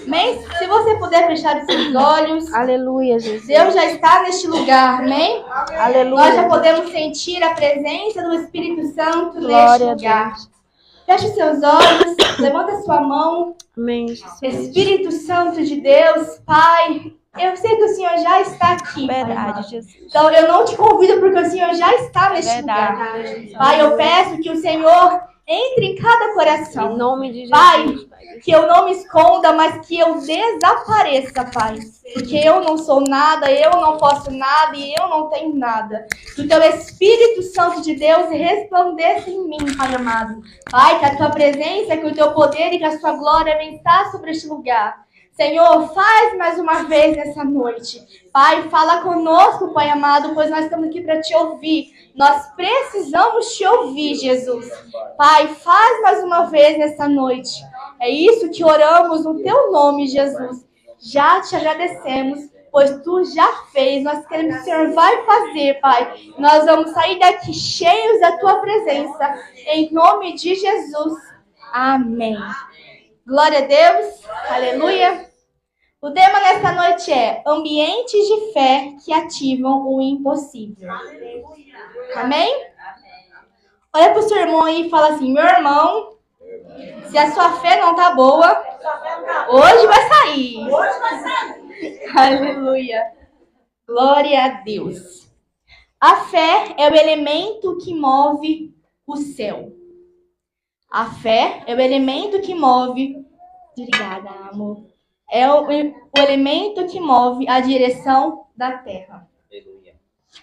Amém? Se você puder fechar os seus olhos. Aleluia, Jesus. Deus já está neste lugar, amém? Aleluia. Nós já podemos sentir a presença do Espírito Santo Glória neste lugar. a Deus. Feche os seus olhos, levanta a sua mão. Amém, Jesus. Espírito Santo de Deus, Pai, eu sei que o Senhor já está aqui, Verdade, Pai. Jesus. Então eu não te convido porque o Senhor já está neste Verdade, lugar. Jesus. Pai, eu peço que o Senhor entre em cada coração. Em nome de Jesus. Pai, que eu não me esconda, mas que eu desapareça, Pai. Porque eu não sou nada, eu não posso nada e eu não tenho nada. Que o teu Espírito Santo de Deus resplandeça em mim, Pai amado. Pai, que a tua presença, que o teu poder e que a sua glória venha estar sobre este lugar. Senhor, faz mais uma vez nessa noite. Pai, fala conosco, Pai amado, pois nós estamos aqui para te ouvir. Nós precisamos te ouvir, Jesus. Pai, faz mais uma vez nessa noite. É isso que oramos no teu nome, Jesus. Já te agradecemos, pois tu já fez. Nós queremos que o Senhor vai fazer, Pai. Nós vamos sair daqui cheios da tua presença. Em nome de Jesus. Amém. Glória a Deus. Aleluia. O tema nesta noite é ambientes de fé que ativam o impossível. Amém? Olha para o seu irmão aí e fala assim, meu irmão, se a sua fé não tá boa, hoje vai sair. Aleluia. Glória a Deus. A fé é o elemento que move o céu. A fé é o elemento que move... Obrigada, amor. É o elemento que move a direção da terra.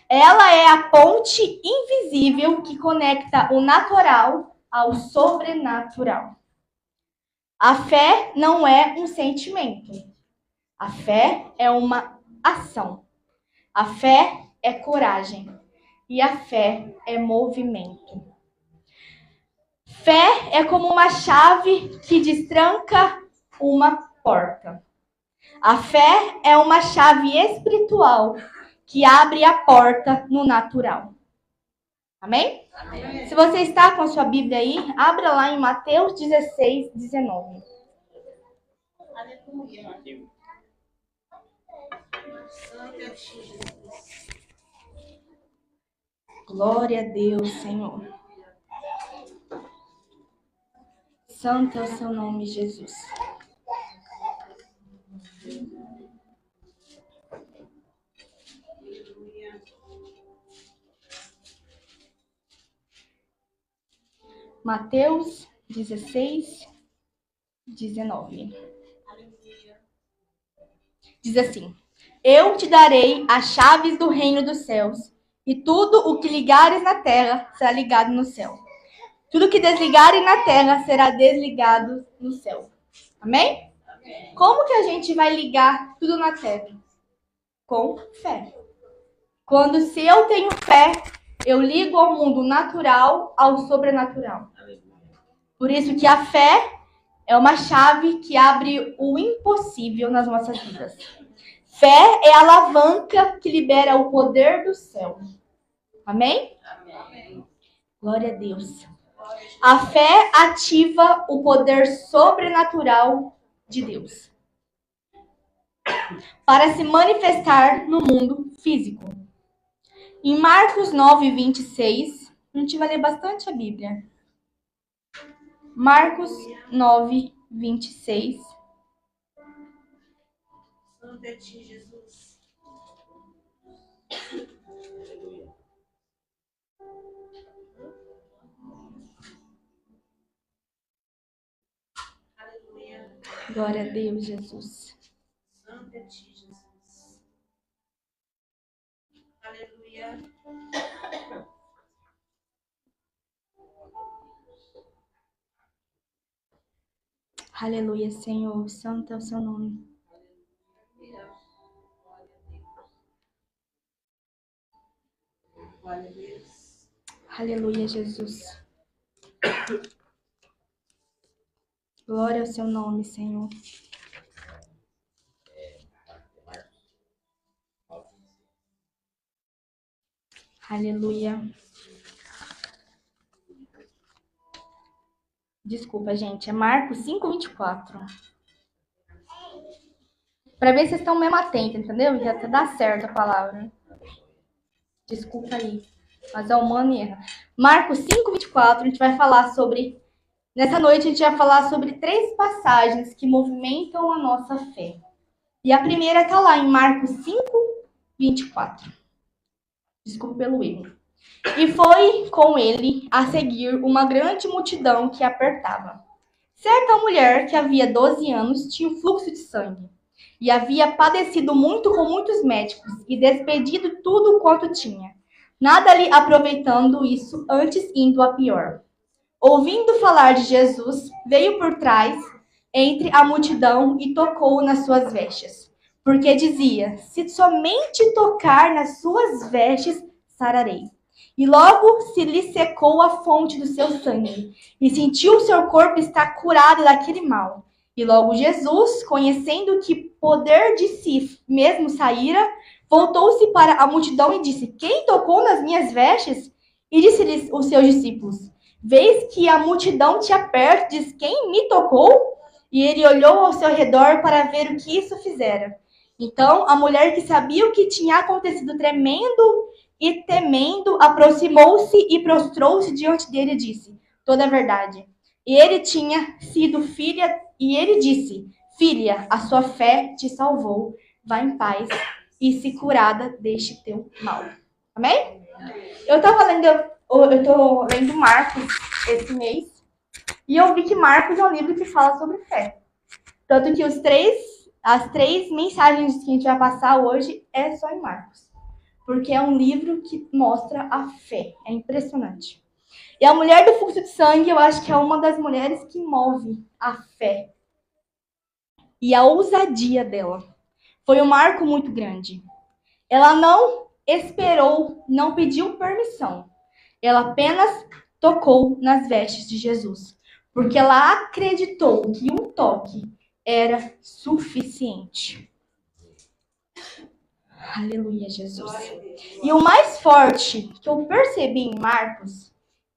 Ela é a ponte invisível que conecta o natural ao sobrenatural. A fé não é um sentimento. A fé é uma ação. A fé é coragem. E a fé é movimento. Fé é como uma chave que destranca uma porta. A fé é uma chave espiritual que abre a porta no natural. Amém? Amém? Se você está com a sua Bíblia aí, abra lá em Mateus 16, 19. Aleluia. Glória a Deus, Senhor. Santo é o seu nome, Jesus. Mateus 16, 19. Diz assim: eu te darei as chaves do reino dos céus, e tudo o que ligares na terra será ligado no céu. Tudo que desligarem na terra será desligado no céu. Amém? Amém. Como que a gente vai ligar tudo na terra? Com fé. Quando se eu tenho fé, eu ligo ao mundo natural ao sobrenatural. Por isso que a fé é uma chave que abre o impossível nas nossas vidas. Fé é a alavanca que libera o poder do céu. Amém? Amém. Glória a Deus. A fé ativa o poder sobrenatural de Deus para se manifestar no mundo físico. Em Marcos 9, 26, a gente vai ler bastante a Bíblia. Marcos 9, 26. Santo é ti, Jesus. Aleluia. Glória a Deus, Jesus. Santo é ti, Jesus. Aleluia. Aleluia, Senhor. Santo é o seu nome. Aleluia, Jesus. Glória ao seu nome, Senhor. Aleluia. Desculpa, gente. É Marcos 5:24. Pra ver se vocês estão mesmo atentos, entendeu? Já dá certo a palavra. Desculpa aí, mas é humano e erra. Marcos 5:24, a gente vai falar sobre... Nessa noite a gente vai falar sobre 3 passagens que movimentam a nossa fé. E a primeira está lá em Marcos 5:24. Desculpa pelo erro. E foi com ele a seguir uma grande multidão que apertava. Certa mulher que havia 12 anos tinha um fluxo de sangue e havia padecido muito com muitos médicos e despedido tudo quanto tinha, nada lhe aproveitando isso, antes indo a pior. Ouvindo falar de Jesus, veio por trás entre a multidão e tocou nas suas vestes, porque dizia: se somente tocar nas suas vestes, sararei. E logo se lhe secou a fonte do seu sangue, e sentiu o seu corpo estar curado daquele mal. E logo Jesus, conhecendo que poder de si mesmo saíra, voltou-se para a multidão e disse: quem tocou nas minhas vestes? E disse-lhes os seus discípulos: vês que a multidão te aperta, diz: quem me tocou? E ele olhou ao seu redor para ver o que isso fizera. Então a mulher, que sabia o que tinha acontecido, tremendo e temendo, aproximou-se e prostrou-se diante dele e disse toda a verdade. E ele tinha sido filha, e ele disse: filha, a sua fé te salvou, vá em paz e se curada deste teu mal. Amém? Eu tô lendo Marcos esse mês, e eu vi que Marcos é um livro que fala sobre fé. Tanto que as três mensagens que a gente vai passar hoje é só em Marcos. Porque é um livro que mostra a fé. É impressionante. E a mulher do fluxo de sangue, eu acho que é uma das mulheres que move a fé. E a ousadia dela. Foi um marco muito grande. Ela não esperou, não pediu permissão. Ela apenas tocou nas vestes de Jesus. Porque ela acreditou que um toque era suficiente. Aleluia, Jesus. E o mais forte que eu percebi em Marcos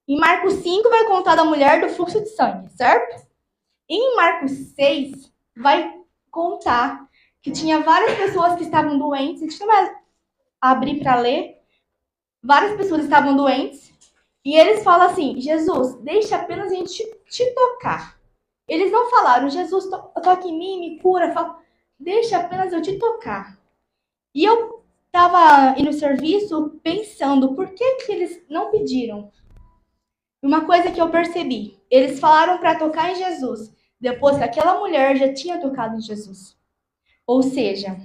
5 vai contar da mulher do fluxo de sangue, certo? E em Marcos 6 vai contar que tinha várias pessoas que estavam doentes. A gente não vai abrir para ler. Várias pessoas estavam doentes. E eles falam assim: Jesus, deixa apenas a gente te tocar. Eles não falaram: Jesus, toque em mim, me cura. Fala, deixa apenas eu te tocar. E eu estava indo no serviço pensando por que eles não pediram. Uma coisa que eu percebi: eles falaram para tocar em Jesus depois que aquela mulher já tinha tocado em Jesus. Ou seja,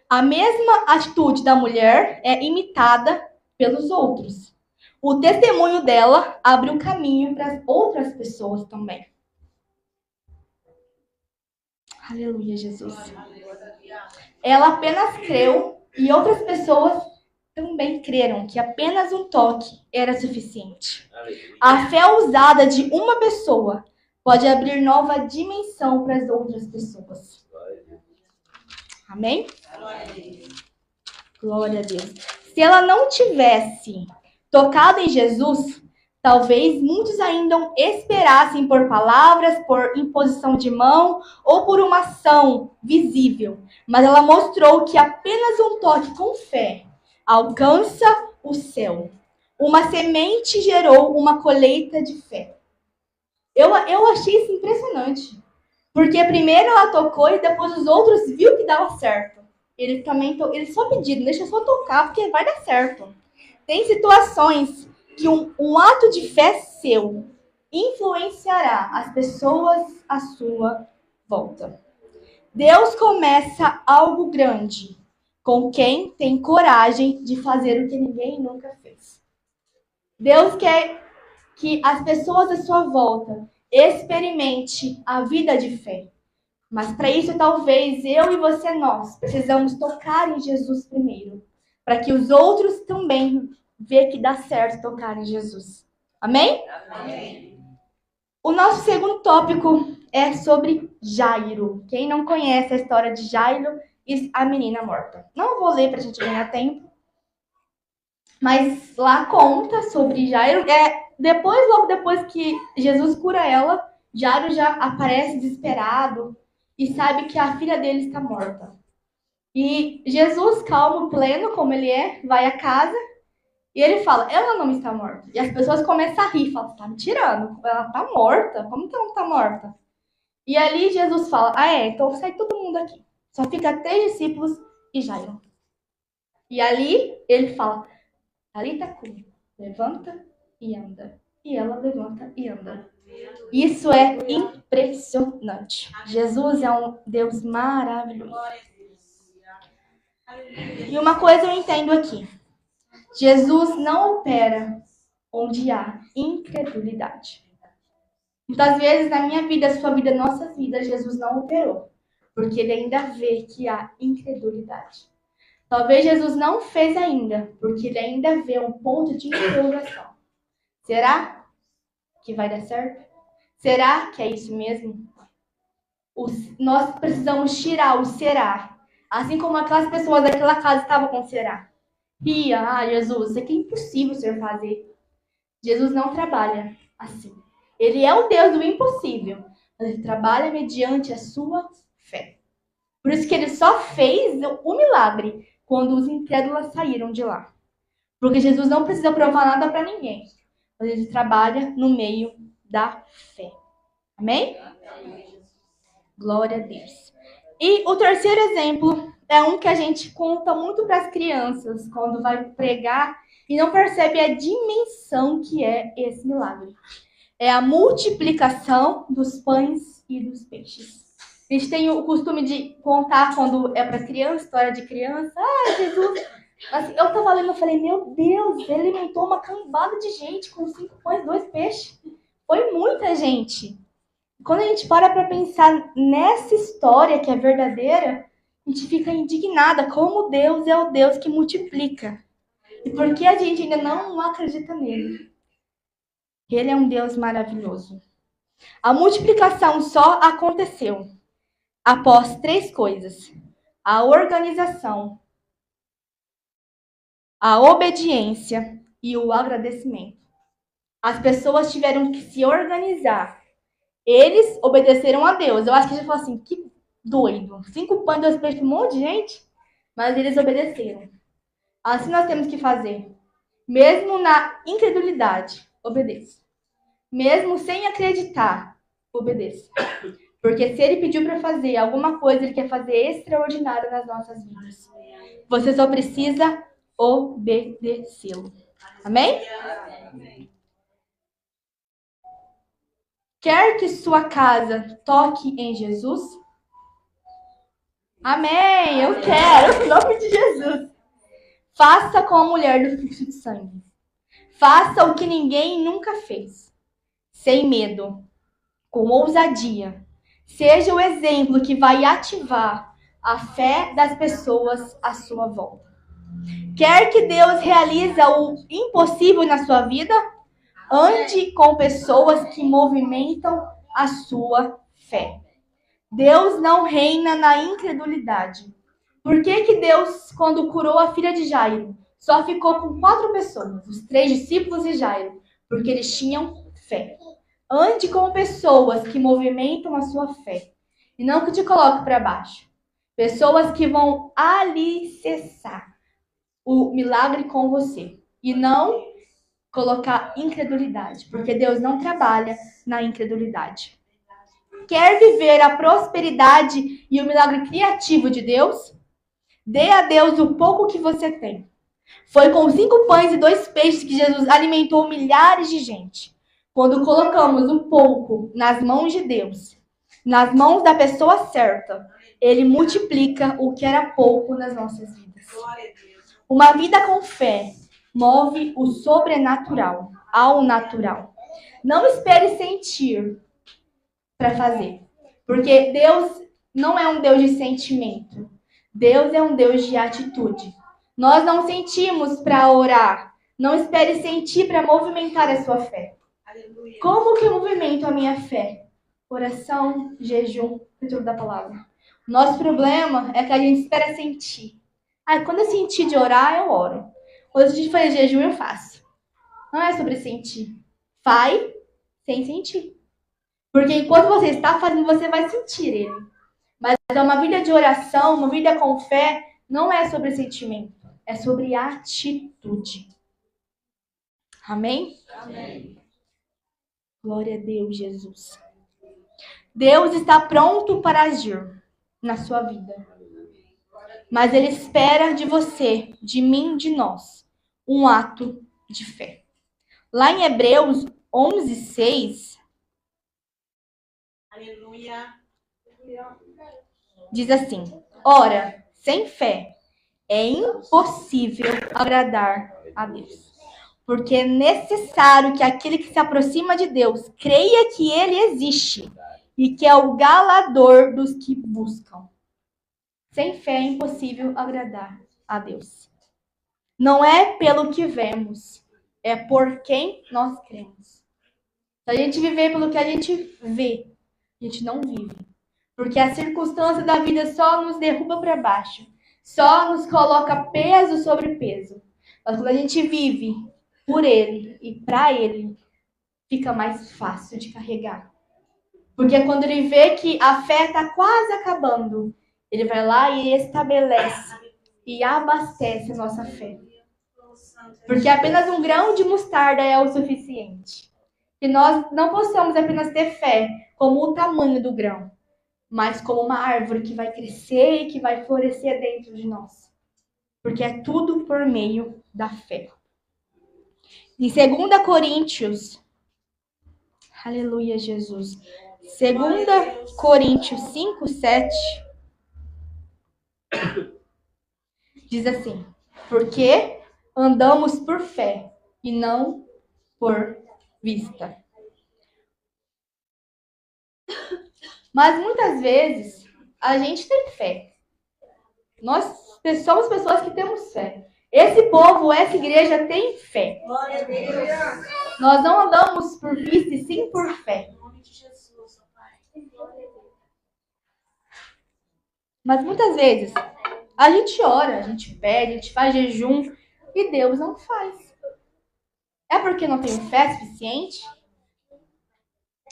a mesma atitude da mulher é imitada pelos outros. O testemunho dela abre um caminho para outras pessoas também. Aleluia, Jesus. Ela apenas creu e outras pessoas também creram que apenas um toque era suficiente. A fé ousada de uma pessoa pode abrir nova dimensão para as outras pessoas. Amém? Glória a Deus. Se ela não tivesse tocado em Jesus, talvez muitos ainda esperassem por palavras, por imposição de mão ou por uma ação visível. Mas ela mostrou que apenas um toque com fé alcança o céu. Uma semente gerou uma colheita de fé. Eu achei isso impressionante. Porque primeiro ela tocou e depois os outros viram que dava certo. Eles só pediram: deixa eu só tocar porque vai dar certo. Tem situações que um ato de fé seu influenciará as pessoas à sua volta. Deus começa algo grande com quem tem coragem de fazer o que ninguém nunca fez. Deus quer que as pessoas à sua volta experimente a vida de fé. Mas para isso, talvez eu e você, nós precisamos tocar em Jesus primeiro, para que os outros também vejam que dá certo tocar em Jesus. Amém? Amém. O nosso segundo tópico é sobre Jairo. Quem não conhece a história de Jairo e a menina morta? Não vou ler para a gente ganhar tempo. Mas lá conta sobre Jairo. Logo depois que Jesus cura ela, Jairo já aparece desesperado. e sabe que a filha dele está morta. E Jesus, calmo, pleno, como ele é, vai à casa e ele fala, ela não está morta. E as pessoas começam a rir, falam, tá me tirando, ela está morta? Como que ela não está morta? E ali Jesus fala, então sai todo mundo aqui. Só fica 3 discípulos e Jairo. E ali ele fala, Talita cumi, levanta e anda. E ela levanta e anda. Isso é impressionante. Jesus é um Deus maravilhoso. E uma coisa eu entendo aqui. Jesus não opera onde há incredulidade. Muitas vezes na minha vida, sua vida, nossas vidas, Jesus não operou. Porque ele ainda vê que há incredulidade. Talvez Jesus não fez ainda, porque ele ainda vê um ponto de interrogação. Será que vai dar certo? Será que é isso mesmo? Nós precisamos tirar o será. Assim como aquelas pessoas daquela casa estavam com será. Jesus, isso aqui é impossível o senhor fazer. Jesus não trabalha assim. Ele é o Deus do impossível, mas ele trabalha mediante a sua fé. Por isso que ele só fez o milagre quando os incrédulos saíram de lá. Porque Jesus não precisa provar nada para ninguém, mas ele trabalha no meio da fé. Amém? Glória a Deus. E o terceiro exemplo é um que a gente conta muito para as crianças quando vai pregar e não percebe a dimensão que é esse milagre. É a multiplicação dos pães e dos peixes. A gente tem o costume de contar quando é para criança, história de criança. Jesus. Assim, eu estava lendo e falei, meu Deus, ele alimentou uma cambada de gente com 5 pães e 2 peixes. Foi muita gente. Quando a gente para pensar nessa história que é verdadeira, a gente fica indignada como Deus é o Deus que multiplica. E por que a gente ainda não acredita nele? Ele é um Deus maravilhoso. A multiplicação só aconteceu após 3 coisas: a organização, a obediência e o agradecimento. As pessoas tiveram que se organizar. Eles obedeceram a Deus. Eu acho que a gente falou assim, que doido. 5 pães e 2 peixes, um monte de gente. Mas eles obedeceram. Assim nós temos que fazer. Mesmo na incredulidade, obedeça. Mesmo sem acreditar, obedeça. Porque se ele pediu para fazer alguma coisa, ele quer fazer extraordinário nas nossas vidas. Você só precisa obedecê-lo. Amém? Quer que sua casa toque em Jesus? Amém! Eu quero, em nome de Jesus. Faça com a mulher do fluxo de sangue. Faça o que ninguém nunca fez. Sem medo, com ousadia. Seja o exemplo que vai ativar a fé das pessoas à sua volta. Quer que Deus realize o impossível na sua vida? Ande com pessoas que movimentam a sua fé. Deus não reina na incredulidade. Por que Deus, quando curou a filha de Jairo, só ficou com 4 pessoas, os 3 discípulos e Jairo? Porque eles tinham fé. Ande com pessoas que movimentam a sua fé e não que te coloquem para baixo. Pessoas que vão alicerçar o milagre com você e não colocar incredulidade, porque Deus não trabalha na incredulidade. Quer viver a prosperidade e o milagre criativo de Deus? Dê a Deus o pouco que você tem. Foi com 5 pães e 2 peixes que Jesus alimentou milhares de gente. Quando colocamos um pouco nas mãos de Deus, nas mãos da pessoa certa, Ele multiplica o que era pouco nas nossas vidas. Uma vida com fé move o sobrenatural ao natural. Não espere sentir para fazer, porque Deus não é um Deus de sentimento. Deus é um Deus de atitude. Nós não sentimos para orar. Não espere sentir para movimentar a sua fé. Como que eu movimento a minha fé? Oração, jejum, leitura da palavra. Nosso problema é que a gente espera sentir. Quando eu sentir de orar, eu oro. Quando a gente faz jejum, eu faço. Não é sobre sentir. Faz sem sentir. Porque enquanto você está fazendo, você vai sentir ele. Mas uma vida de oração, uma vida com fé, não é sobre sentimento, é sobre atitude. Amém? Amém. Glória a Deus, Jesus. Deus está pronto para agir na sua vida. Mas Ele espera de você, de mim, de nós, um ato de fé. Lá em Hebreus 11:6, Aleluia. diz assim: ora, sem fé é impossível agradar a Deus. Porque é necessário que aquele que se aproxima de Deus creia que Ele existe e que é o galador dos que buscam. Sem fé é impossível agradar a Deus. Não é pelo que vemos, é por quem nós cremos. Se a gente viver pelo que a gente vê, a gente não vive. Porque a circunstância da vida só nos derruba para baixo. Só nos coloca peso sobre peso. Mas quando a gente vive por Ele e para Ele, fica mais fácil de carregar. Porque quando Ele vê que a fé está quase acabando, Ele vai lá e estabelece e abastece a nossa fé. Porque apenas um grão de mostarda é o suficiente. Que nós não possamos apenas ter fé como o tamanho do grão, mas como uma árvore que vai crescer e que vai florescer dentro de nós. Porque é tudo por meio da fé. Em 2 Coríntios, aleluia, Jesus. 2 Coríntios 5:7 diz assim: porque andamos por fé e não por vista. Mas muitas vezes a gente tem fé. Nós somos pessoas que temos fé. Esse povo, essa igreja tem fé. Glória a Deus. Nós não andamos por vista e sim por fé. Em nome de Jesus, Pai. Mas muitas vezes a gente ora, a gente pede, a gente faz jejum e Deus não faz. É porque não tem fé suficiente?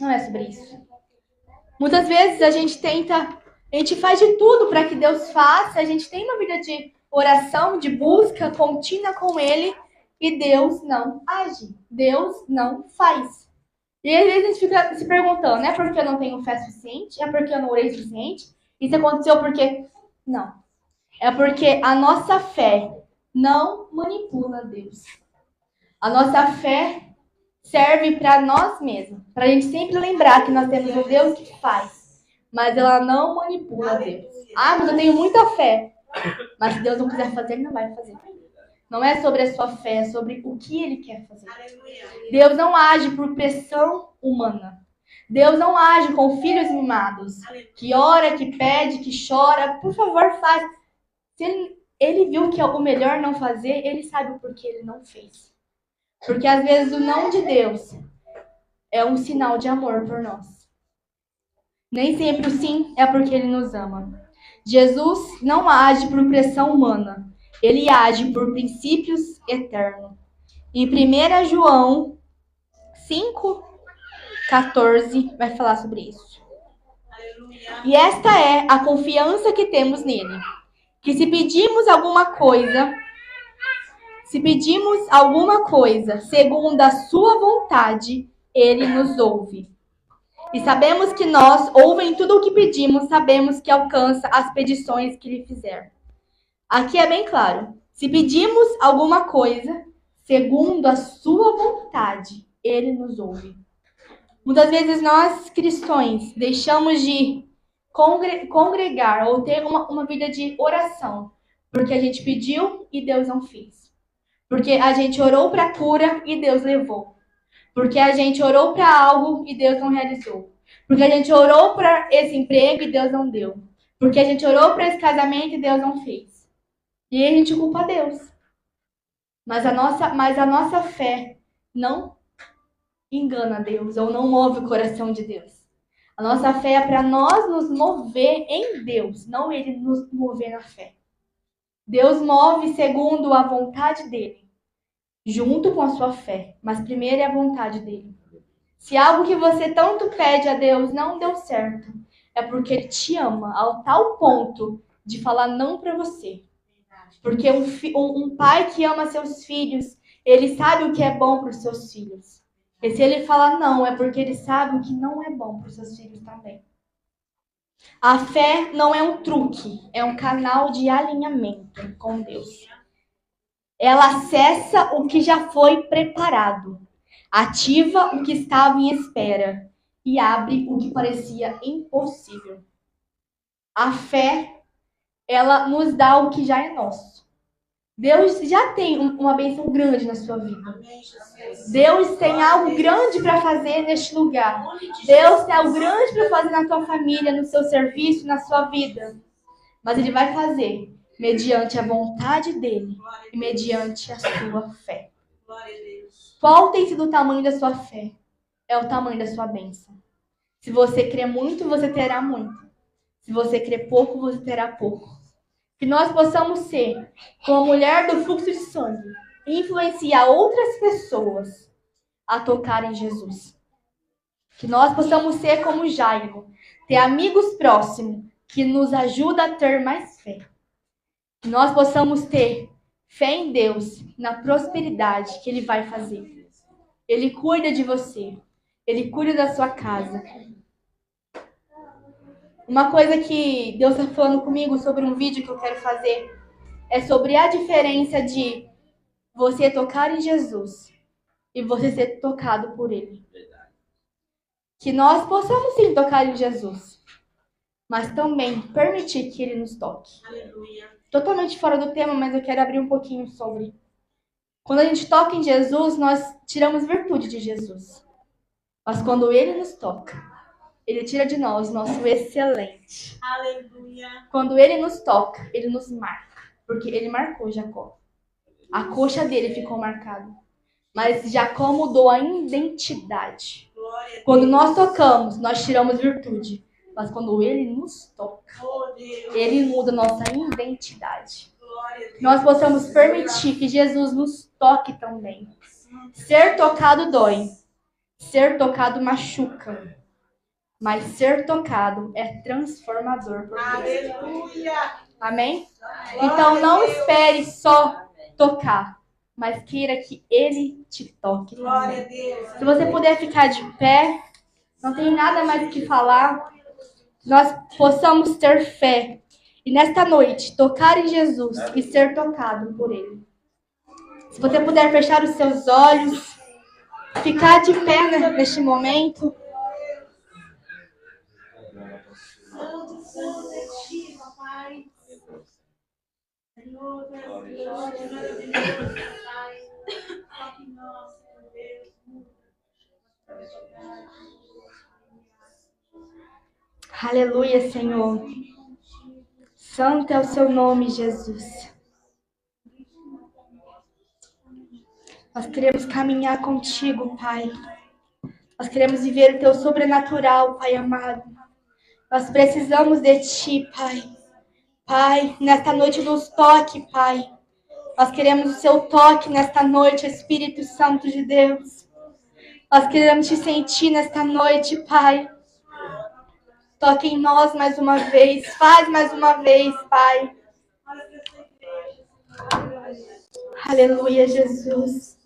Não é sobre isso. Muitas vezes a gente faz de tudo para que Deus faça, a gente tem uma vida de oração, de busca contínua com Ele e Deus não age, Deus não faz. E às vezes a gente fica se perguntando, é porque eu não tenho fé suficiente? É porque eu não orei o suficiente? Isso aconteceu porque... Não. É porque a nossa fé não manipula Deus. A nossa fé serve para nós mesmos. Para a gente sempre lembrar que nós temos um Deus que faz. Mas ela não manipula Deus. Ah, mas eu tenho muita fé. Mas se Deus não quiser fazer, ele não vai fazer. Não é sobre a sua fé, é sobre o que ele quer fazer. Deus não age por pressão humana. Deus não age com filhos mimados. Que ora, que pede, que chora. Por favor, faz. Se ele viu que é o melhor não fazer, ele sabe o porquê ele não fez. Porque às vezes o não de Deus é um sinal de amor por nós. Nem sempre o sim é porque ele nos ama. Jesus não age por pressão humana. Ele age por princípios eternos. Em 1 João 5:14 vai falar sobre isso. E esta é a confiança que temos nele. Que se pedimos alguma coisa segundo a sua vontade, ele nos ouve. E sabemos que nós, ouvem tudo o que pedimos, sabemos que alcança as petições que lhe fizer. Aqui é bem claro. Se pedimos alguma coisa, segundo a sua vontade, ele nos ouve. Muitas vezes nós, cristãos, deixamos de congregar ou ter uma vida de oração, porque a gente pediu e Deus não fez. Porque a gente orou para cura e Deus levou. Porque a gente orou para algo e Deus não realizou. Porque a gente orou para esse emprego e Deus não deu. Porque a gente orou para esse casamento e Deus não fez. E aí a gente culpa Deus. Mas a nossa fé não engana Deus ou não move o coração de Deus. A nossa fé é para nós nos mover em Deus, não Ele nos mover na fé. Deus move segundo a vontade dEle, junto com a sua fé. Mas primeiro é a vontade dEle. Se algo que você tanto pede a Deus não deu certo, é porque Ele te ama ao tal ponto de falar não para você. Porque um pai que ama seus filhos, ele sabe o que é bom para os seus filhos. E se ele falar não, é porque ele sabe o que não é bom para os seus filhos também. A fé não é um truque, é um canal de alinhamento com Deus. Ela acessa o que já foi preparado, ativa o que estava em espera e abre o que parecia impossível. A fé, ela nos dá o que já é nosso. Deus já tem uma bênção grande na sua vida. Deus tem algo grande para fazer neste lugar. Deus tem algo grande para fazer na tua família, no seu serviço, na sua vida. Mas Ele vai fazer mediante a vontade dEle e mediante a sua fé. Qual tem sido o tamanho da sua fé? É o tamanho da sua bênção. Se você crê muito, você terá muito. Se você crê pouco, você terá pouco. Que nós possamos ser como a mulher do fluxo de sangue e influenciar outras pessoas a tocar em Jesus. Que nós possamos ser como Jairo, ter amigos próximos que nos ajudam a ter mais fé. Que nós possamos ter fé em Deus, na prosperidade que Ele vai fazer. Ele cuida de você. Ele cuida da sua casa. Uma coisa que Deus está falando comigo sobre um vídeo que eu quero fazer é sobre a diferença de você tocar em Jesus e você ser tocado por Ele. Que nós possamos sim tocar em Jesus, mas também permitir que Ele nos toque. Totalmente fora do tema, mas eu quero abrir um pouquinho sobre. Quando a gente toca em Jesus, nós tiramos virtude de Jesus. Mas quando Ele nos toca, Ele tira de nós nosso excelente. Aleluia. Quando Ele nos toca, Ele nos marca. Porque Ele marcou Jacó. A coxa dele ficou marcada. Mas Jacó mudou a identidade. Quando nós tocamos, nós tiramos virtude. Mas quando Ele nos toca, Ele muda a nossa identidade. Nós possamos permitir que Jesus nos toque também. Ser tocado dói. Ser tocado machuca. Mas ser tocado é transformador por Deus. Aleluia. Amém? Então não espere só tocar, mas queira que Ele te toque Glória a também. Deus. Se você puder ficar de pé, não tem nada mais o que falar. Nós possamos ter fé e nesta noite tocar em Jesus e ser tocado por Ele. Se você puder fechar os seus olhos, ficar de pé neste momento. Santo, santo é ti, papai. Senhor, tu és glória, maravilhoso, papai. Toque em nós, Senhor Deus, muda. Aleluia, Senhor. Santo é o seu nome, Jesus. Nós queremos caminhar contigo, Pai. Nós queremos viver o teu sobrenatural, Pai amado. Nós precisamos de ti, Pai. Pai, nesta noite nos toque, Pai. Nós queremos o seu toque nesta noite, Espírito Santo de Deus. Nós queremos te sentir nesta noite, Pai. Toque em nós mais uma vez. Faz mais uma vez, Pai. Aleluia, Jesus.